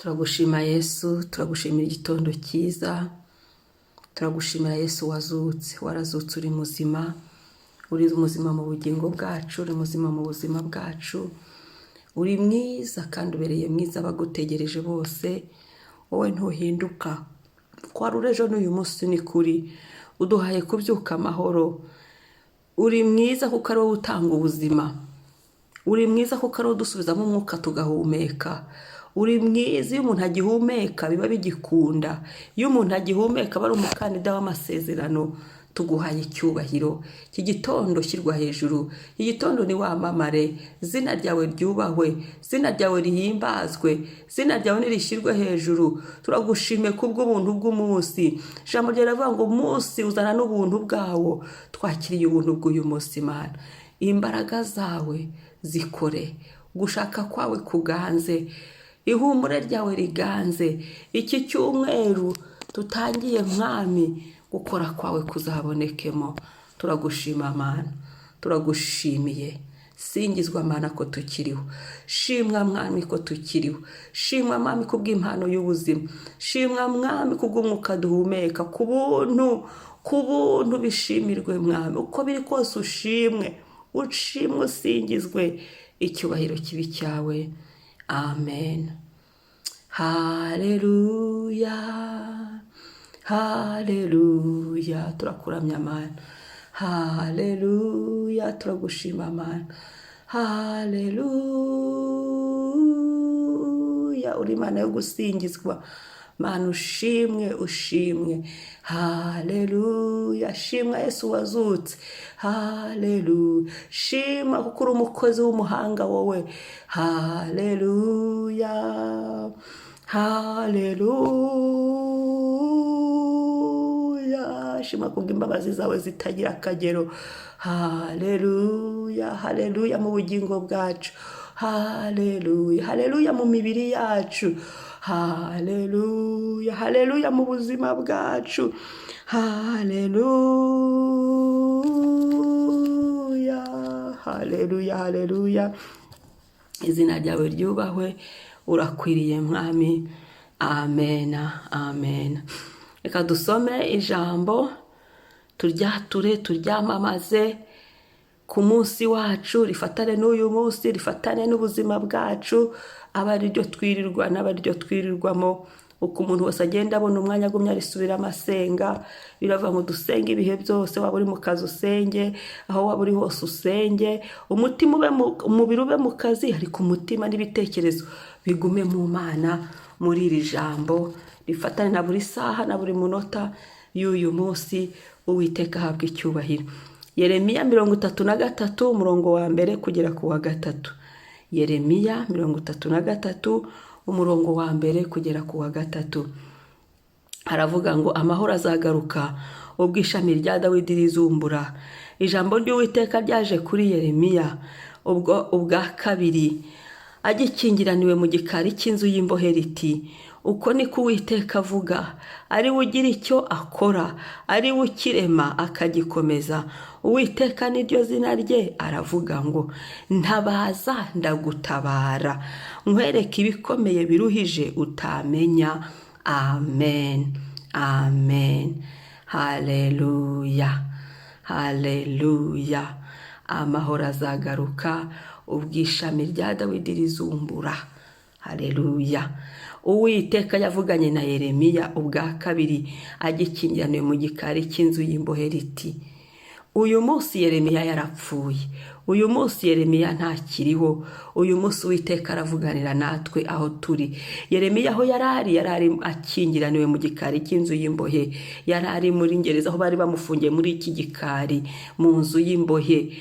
Turagushima Yesu, turagushimira igitondo cyiza, turagushimira Yesu wazutse, warazutse uri muzima mu bugingo bwacu, uri muzima mu buzima bwacu, uri mwiza kandi ubereye mwiza abagutegereje bose, wowe ntuhinduka, kwari urejo n'uyu munsi ni kuri, uduhaye kubyuka amahoro, uri mwiza kuko ari wowe utanga ubuzima, uri mwiza kuko ari wowe udusubizamo umwuka tugahumeka, uri mwiza iyo umuntu agihumeka biba bigikunda, iyo umuntu agihumeka aba ari umukandida w'amasezerano, tuguhaye icyubahiro. Iki gitondo shyirwa hejuru, iki gitondo ni wamamare, zina ryawe ryubahwe, zina ryawe rihimbazwe, zina ryawe nirishyirwe hejuru. Turagushimiye kubw'ubuntu bw'umunsi, ijambo ryawe riravuga ngo umunsi uzana n'ubuntu bwawo, twakiriye ubuntu bw'uyu munsi Mana, imbaraga zawe zikore, gushaka kwawe kuganze, ihumure ryawe riganze, iki cyumweru tutangiye mwami gukora kwawe kuzabonekemo. Turagushima Mana, turagushimiye, singizwa Mana ko tukiriho, shimwa mwami ko tukiriho, shimwa mwami kubw'impano y'ubuzima, shimwa mwami kubw'umwuka duhumeka, ku buntu bishimirwe mwami, uko biri kose ushimwe usingizwe, icyubahiro kibi cyawe. Amen. Haleluya, haleluya, turakuramya Mana, haleluya, turagushima Mana, haleluya, uri Mana yo gusingizwa Mana, ushimwe, haleluya, shimwa Yesu wazutse, haleluya, shima kuko uri umukozi w'umuhanga wowe, haleluya, haleluya, shima kubw'imbabazi zawe zitagira akagero, haleluya, haleluya mu bugingo bwacu, haleluya, haleluya mu mibiri yacu, haleluya, haleluya mu buzima bwacu, haleluya, haleluya, haleluya, izina ryawe ryubahwe, urakwiriye mwami. Amen, amen. Reka dusome ijambo, turyamamaze ku munsi wacu, rifatane n'uyu munsi, rifatane n'ubuzima bwacu, aba ari ryo twirirwa n'aba ryo twirirwamo, uko umuntu wese agenda abona umwanya agumya risubiramo asenga, biravuga ngo dusenge ibihe byose, waba uri mu kazi usenge, aho waba uri hose usenge, umutima umubiri ube mu kazi, ariko umutima n'ibitekerezo bigume mu Mana. Muri iri jambo rifatane na buri saha na buri munota y'uyu munsi, Uwiteka ahabwa icyubahiro. Yeremiya 33 umurongo wa mbere kugera ku wa 3. Yeremiya 33 umurongo wa mbere kugera ku wa 3. Haravuga ngo amahoro azagaruka ubwo ishami rya Dawidi rizumbura. Ijambo ry'Uwiteka ryaje kuri Yeremiya ubwa kabiri, agikingiraniwe mu gikari cy'inzu y'imbohe riti, uko niko Uwiteka avuga, ari we ugira icyo akora, ari we ukirema akagikomeza. Uwiteka niryo zina rye, aravuga ngo ntabaza ndagutabara, nkwereke ibikomeye biruhije utamenya. Amen, amen, haleluya, haleluya. Amahoro azagaruka ubwishami rya Dawidi rizumbura. Haleluya. Uwiteka yavuganye na Yeremiya ubwa kabiri, agikingiraniwe mu gikari cy'inzu y'imbohe riti, uyu munsi Yeremiya yarapfuye, uyu munsi Yeremiya ntakiriho, uyu munsi Uwiteka aravuganira natwe aho turi. Yeremiya aho yarari akingiraniwe mu gikari cy'inzu y'imbohe, yarari muri ngereza aho bari bamufungiye muri iki gikari mu nzu y'imbohe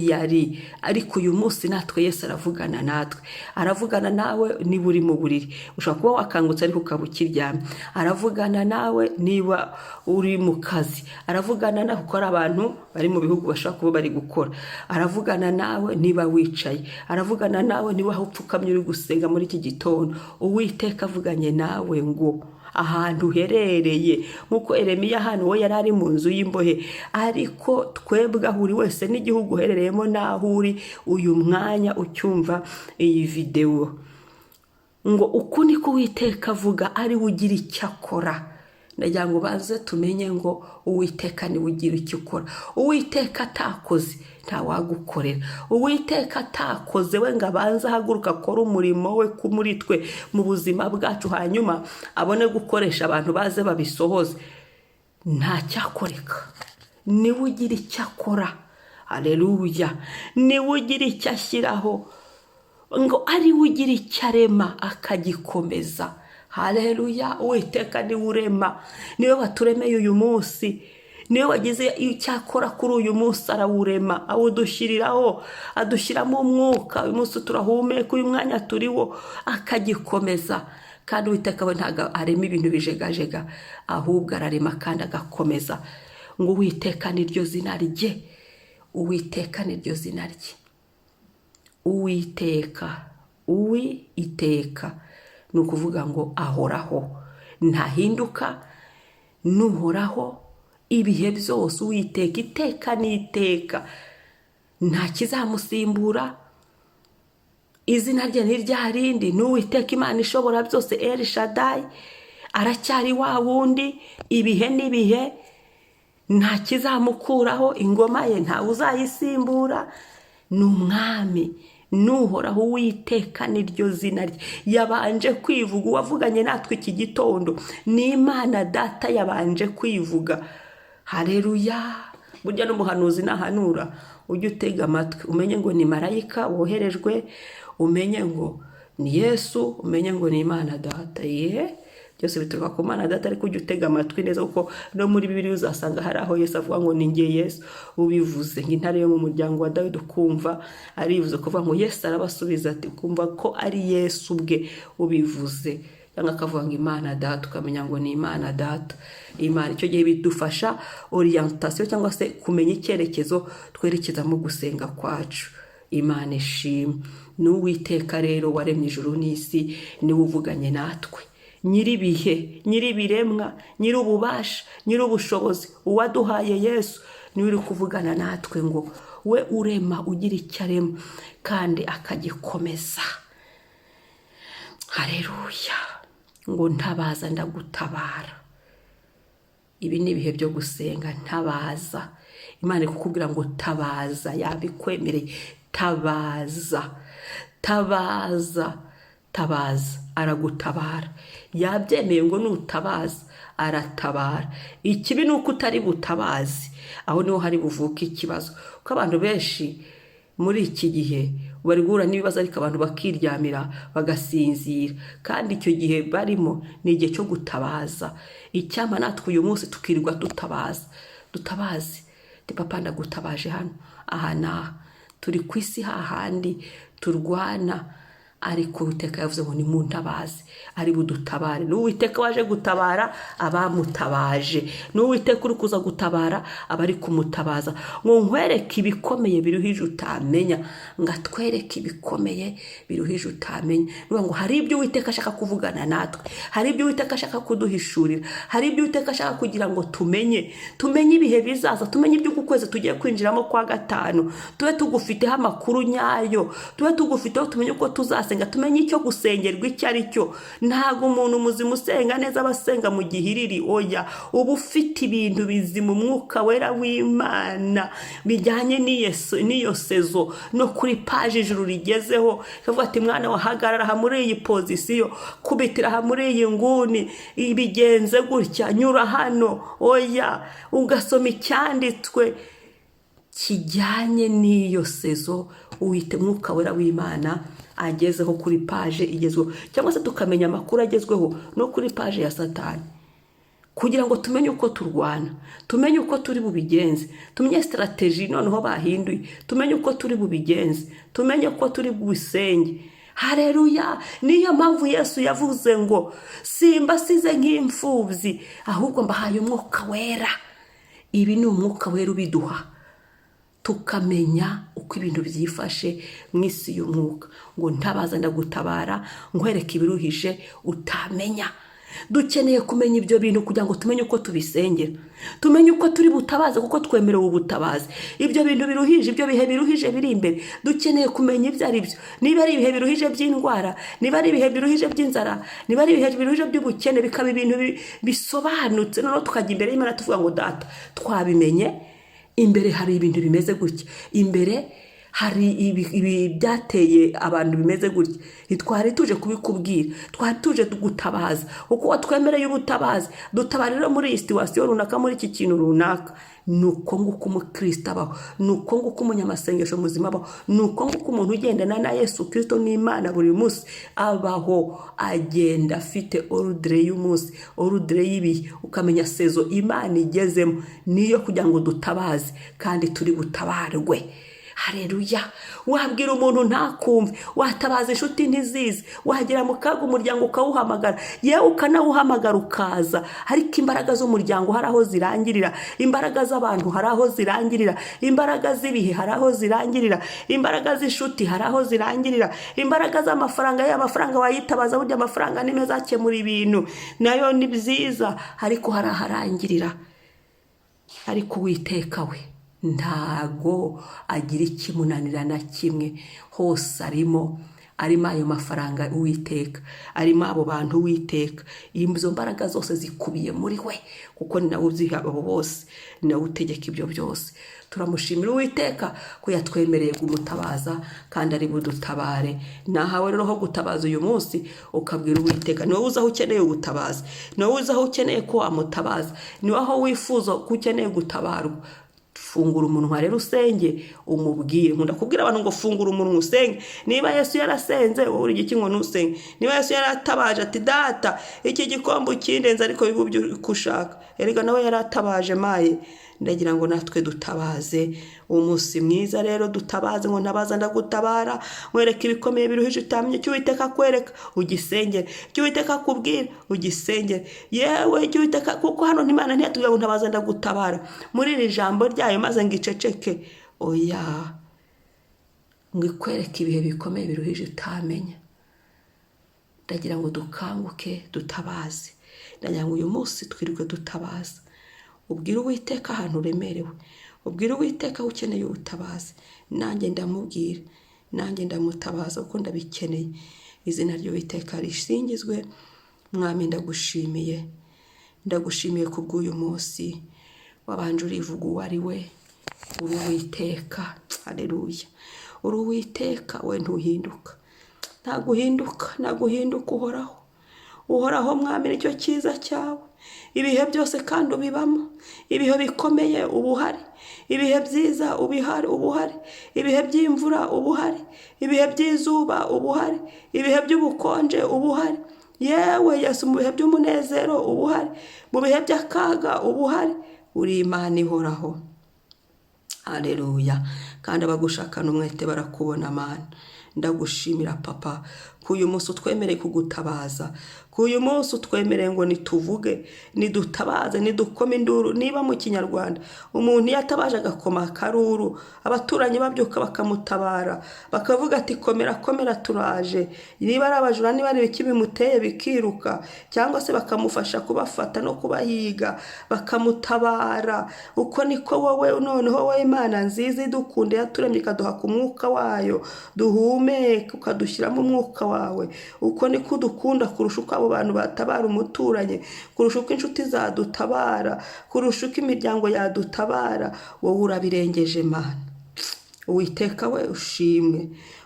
yari, ariko uyu munsi natwe Yesu aravugana natwe, aravugana nawe niba uri mu buriri, ushobora kuba wakangutse ariko ukaba ukiryamye, aravugana nawe niba uri mu kazi, aravugana nawe kuko ari abantu bari mu bihugu bashaka kuba bari gukora, aravugana nawe niba wicaye, aravugana nawe niba upfukamye uri gusenga muri iki gitondo. Uwiteka avuganye nawe ngo ahantu uherereye, nkuko Yeremiya hano we yari ari mu nzu y'imbohe, ariko twebwe aho uri wese n'igihugu uherereyemo n'aho uri uyu mwanya ucyumva iyi video, ngo uku niko Uwiteka avuga, ari we ugira icyo akora. ndagira ngo baze tumenye ngo Uwiteka ni we ugira icyo ukora. Uwiteka atakoze ntawagukorera. Uwiteka atakoze we ngo abanze ahaguruka akora umurimo we muri twe mu buzima bwacu, hanyuma abone gukoresha abantu baze babisohoze, nta cyakoreka. niwe ugira icyo akora. Haleluya. niwe ugira icyo ashyiraho, ngo ari we ugira icyo arema akagikomeza. Haleluya. Uwiteka niwe urema, niwe waturemeye uyu munsi, niwe wagize icyo akora kuri uyu munsi, arawurema, awudushyiriraho, adushyiramo umwuka. Uyu munsi turahumeka, uyu mwanya turiwo, akagikomeza. Kandi Uwiteka we ntabwo arema ibintu bijegajega, ahubwo ararema kandi agakomeza. ngo Uwiteka niryo zina rye. Uwiteka niryo zina rye. Uwiteka, Uwiteka ni ukuvuga ngo ahoraho, ntahinduka, nuhoraho ibihe byose. Uwiteka iteka n'iteka, nta kizamusimbura. Izina rye ni rya rindi, ni Uwiteka Imana ishobora byose, El Shaddai. Aracyari wa wundi ibihe n'ibihe, nta kizamukuraho. Ingoma ye ntawe uzayisimbura, ni umwami, nuhoraho. Uwiteka niryo zina rye. Yabanje kwivuga, uwavuganye natwe iki gitondo ni Imana Data, yabanje kwivuga. Haleluya. Burya n'umuhanuzi nahanura, ujye utega amatwi, umenye ngo ni marayika woherejwe, umenye ngo ni Yesu, umenye ngo ni Imana Data. Byose bituruka ku Mana Data, ariko ujye utega amatwi neza, kuko no muri Bibiliya uzasanga hari aho Yesu avuga ngo ni njye Yesu ubivuze. Nk'intare yo mu muryango wa Dawidi ukumva arivuze, kuvuga ngo Yesu arabasubiza ati, kumva ko ari Yesu ubwe ubivuze. Cyangwa akavuga ngo Imana Data, ukamenya ngo ni Imana Data. Imana icyo gihe bidufasha orientation, cyangwa se kumenya icyerekezo twerekezamo gusenga kwacu. Imana ishimwe. N'Uwiteka rero waremye ijuru n'isi, niwe uvuganye natwe. Nyiribihe, nyiribiremwa, nyirububasha, nyirubushobozi, uwaduhaye Yesu, niwe uri kuvugana natwe ngo we urema, ugira icyo arema kandi akagikomeza. Haleluya. ngo ntabaza ndagutabara. Ibi ni ibihe byo gusenga. Ntabaza. Imana ikukubwira ngo tabaza, yabikwemereye. Tabaza, tabaza, tabaza, aragutabara. Yabyemeye ngo nutabaza aratabara. Ikibi nuko utari butabazi, aho niho hari buvuka ikibazo. Kuko abantu benshi muri iki gihe bari guhura n'ibibazo, ariko abantu bakiryamira bagasinzira, kandi icyo gihe barimo ni igihe cyo gutabaza. Icyampa natwe uyu munsi tukirirwa dutabaza. Dutabaze. Papa ndagutabaje hano, aha n'aha. Turi ku isi hahandi turwana, ariko Uwiteka yavuze ngo ni muntabaze, ari budutabare. N'Uwiteka waje gutabara abamutabaje, n'Uwiteka uri kuza gutabara abari kumutabaza. ngo nkwereke ibikomeye biruhije utamenya, ngo atwereke ibikomeye biruhije utamenya. ngo hari ibyo Uwiteka ashaka kuvugana natwe, hari ibyo Uwiteka ashaka kuduhishurira, hari ibyo Uwiteka ashaka kugira ngo tumenye ibihe bizaza, tumenye ibyo ukwezi tugiye kwinjiramo kwa gatanu, tube tugufiteho amakuru nyayo, tube tugufiteho, tumenye uko tuzasenga, tumenye icyo gusengerwa icyo ari cyo. Ntago umuntu muzima usenga neza abasenga mu gihiriri, oya. Uba ufite ibintu bizima, umwuka wera w'Imana bijyanye n'iyo sezo, no kuri paji ijuru rigezeho. Kavuga ati mwana wahagarara aha muri iyi pozisiyo, kubitira aha muri iyi nguni, ibigenze gutya, nyura hano, oya. Ugasoma icyanditswe kijyanye n'iyo sezo, uwite mwuka wera w'Imana agezeho kuri paje igezweho, cyangwa se tukamenya amakuru agezweho no kuri paje ya Satani, kugira ngo tumenye uko turwana, tumenye uko turi bubigenze, tumenye strategy noneho bahinduye, tumenye uko turi bubigenze, tumenye uko turi bubisenge. Haleluya. Niyo mpamvu Yesu yavuze ngo simbasize nk'imfubyi, ahubwo mbahaye umwuka wera. Ibi ni umwuka wera ubiduha, tukamenya uko ibintu byifashe mu isi y'umwuka. ngo ntabaza ndagutabara, nkwereke ibiruhije utamenya. dukeneye kumenya ibyo bintu kugira ngo tumenye uko tubisengera, tumenye uko turi butabaze, kuko twemerewe ubutabazi. Ibyo bintu biruhije, ibyo bihe biruhije biri imbere, dukeneye kumenya ibyo ari byo. Niba ari ibihe biruhije by'indwara, niba ari ibihe biruhije by'inzara, niba ari ibihe biruhije by'ubukene, bikaba ibintu bisobanutse, noneho tukajya imbere y'Imana tuvuga ngo data, twabimenye, imbere hari ibintu bimeze gutya, imbere hari ibi byateye abantu bimeze gutya, ntitwari tuje kubikubwira, twari tuje gutabaza, kuko watwemereye ubutabazi. Dutabarira muri iyi situwasiyo runaka, muri iki kintu runaka. Nuko nguko umukristo abaho, nuko nguko umunyamasengesho muzima abaho, nuko nguko umuntu ugendana na Yesu Kristo n'Imana buri munsi abaho, agenda afite ordre y'umunsi, ordre y'ibihe, ukamenya sezo Imana igezemo niyo kugira ngo dutabaze kandi turi butabarwe. Haleluya. Wabwira umuntu ntakumve, watabaza inshuti ntizizi, wagera mu kaga umuryango ukawuhamagara, yewe ukanawuhamagara ukaza, ariko imbaraga z'umuryango hari aho zirangirira, imbaraga z'abantu hari aho zirangirira, imbaraga z'ibihe hari aho zirangirira, imbaraga z'inshuti hari aho zirangirira, imbaraga z'amafaranga, y'amafaranga wayitabaza, burya amafaranga ni meza akemura ibintu, nayo ni byiza, ariko hari aharangirira. Ariko Uwiteka we ntago agira ikimunanira na kimwe, hose arimo ayo mafaranga Uwiteka, arimo abo bantu Uwiteka, izo mbaraga zose zikubiye muri we, kuko ni nawe uziha abo bose, ni nawe utegeka ibyo byose. Turamushimira Uwiteka ko yatwemereye kumutabaza kandi ari budutabare. Nahawe rero ho gutabaza uyu munsi, ukabwira Uwiteka, niwe uzi aho ukeneye gutabaza, niwe uzi aho ukeneye ko amutabaza, niwe aho wifuza ko ukeneye gutabarwa. Fungura umunwa rero usenge, umubwire. Nkunda kubwira abantu ngo fungura umunwa usenge. Niba Yesu yarasenze, wowe uri iki ngo ntusenge? Niba Yesu yaratabaje ati data, iki gikombe ukindenza ariko bibubyo kushaka, erega nawe yaratabaje maye. Ndagira ngo natwe dutabaze umunsi mwiza rero, dutabaze ngo ntabaza ndagutabara, mwereke ibikomeye biruhije utamenye, cyo Uwiteka kwereka ugisengere, cyo Uwiteka kubwira ugisengere, yewe cyo Uwiteka, kuko hano Imana ntiyatubwira ngo ntabaza ndagutabara muri iri jambo ryayo maze ngiceceke. Oya, ngo ikwereke ibihe bikomeye biruhije utamenya. Ndagira ngo dukanguke dutabaze, ndagira ngo uyu munsi twirirwe dutabaza. Ubwira Uwiteka ahantu uremerewe, ubwira Uwiteka ukeneye ubutabazi, nanjye ndamubwira, nanjye ndamutabaza kuko ndabikeneye. Izina ry'Uwiteka risingizwe. Mwami ndagushimiye, ndagushimiye kubw'uyu munsi wabanje urivuga uwo ari we, uri Uwiteka. Haleluya. Uri Uwiteka, we ntuhinduka, ntaguhinduka, uhoraho Mwami, nicyo cyiza cyawe. Ibihe byose kandi ubibamo, ibihe bikomeye ubuhari, ibihe byiza ubuhari, ibihe by'imvura ubuhari, ibihe by'izuba ubuhari, ibihe by'ubukonje ubuhari, yewe Yesu mu bihe by'umunezero ubuhari, mu bihe by'akaga ubuhari. Uri Imana ihoraho. Haleluya. Kandi abagushakana umwete barakubona Mana. Ndagushimira Papa ko uyu munsi utwemereye kugutabaza, ko uyu munsi utwemereye ngo nituvuge, nidutabaze, nidukome induru. Niba mu Kinyarwanda umuntu yatabaje agakoma akaruru, abaturanyi babyuka bakamutabara, bakavuga ati komera komera turaje. Niba ari abajura, niba ari ibiki bimuteye bikiruka, cyangwa se bakamufasha kubafata no kubahiga bakamutabara. Uko niko wowe noneho wowe Imana nziza idukunde yaturemye ikaduha ku mwuka wayo, duhumeka ukadushyiramo umwuka wawe. Uko niko udukunda kurusha uko abo bantu batabara umuturanye, kurusha uko inshuti zadutabara, kurusha uko imiryango yadutabara. Wowe urabirengeje Mana. Uwiteka we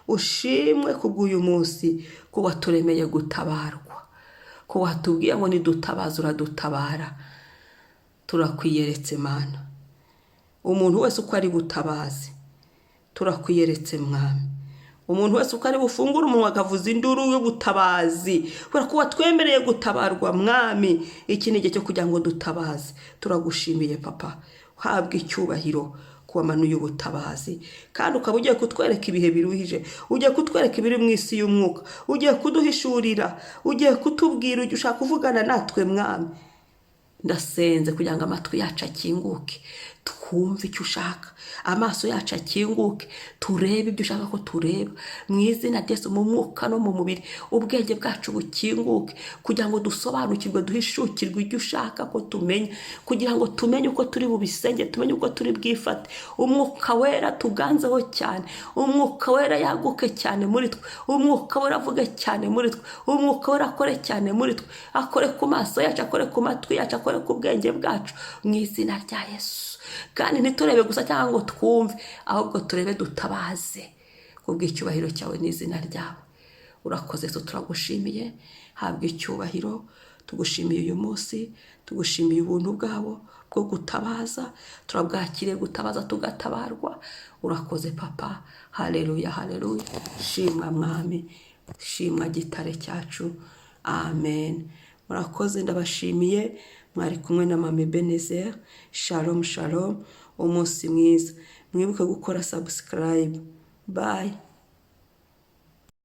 ushimwe kubw'uyu munsi ko waturemeye gutabarwa, ko watubwiye ngo nidutabaza uradutabara. Turakwiyeretse Mana, umuntu wese uko ari butabaze turakwiyeretse Mwami. Umuntu wese uko ari bufungura umunwa akavuza induru y'ubutabazi, kubera ko watwemereye gutabarwa Mwami. Iki ni igihe cyo kugira ngo dutabaze. Turagushimiye Papa, uhabwe icyubahiro kuwamanuye ubutabazi, kandi ukaba ugiye kutwereka ibihe biruhije, ugiye kutwereka ibiri mu isi y'umwuka, ugiye kuduhishurira, ugiye kutubwira, ugiye ushaka kuvugana natwe Mwami. Ndasenze kugira ngo amatwi yacu akinguke, twumve icyo ushaka, amaso yacu akinguke turebe ibyo ushaka ko tureba mu izina rya Yesu, mu mwuka no mu mubiri ubwenge bwacu bukinguke kugira ngo dusobanukirwe duhishukirwe ibyo ushaka ko tumenya, kugira ngo tumenye uko turi bubisenge, tumenye uko turi bwifate. Umwuka wera tuganzeho cyane, umwuka wera yaguke cyane muri twe, umwuka wera avuge cyane muri twe, umwuka wera akore cyane muri twe, akore ku maso yacu, akore ku matwi yacu, akore ku bwenge bwacu mu izina rya Yesu. Kandi ntiturebe gusa cyangwa ngo twumve, ahubwo turebe dutabaze kubw'icyubahiro cyawe n'izina ryawe. Urakoze Yesu, turagushimiye, habwa icyubahiro. Tugushimiye uyu munsi, tugushimiye ubuntu bwabo bwo gutabaza, turabwakiriye gutabaza tugatabarwa. Urakoze Papa, haleluya haleluya. Shimwa Mwami, shimwa gitare cyacu, amen. Murakoze, ndabashimiye. Mwari kumwe na Mama Ebenezer. Shalom shalom, umunsi mwiza. Mwibuke gukora subscribe. Bye.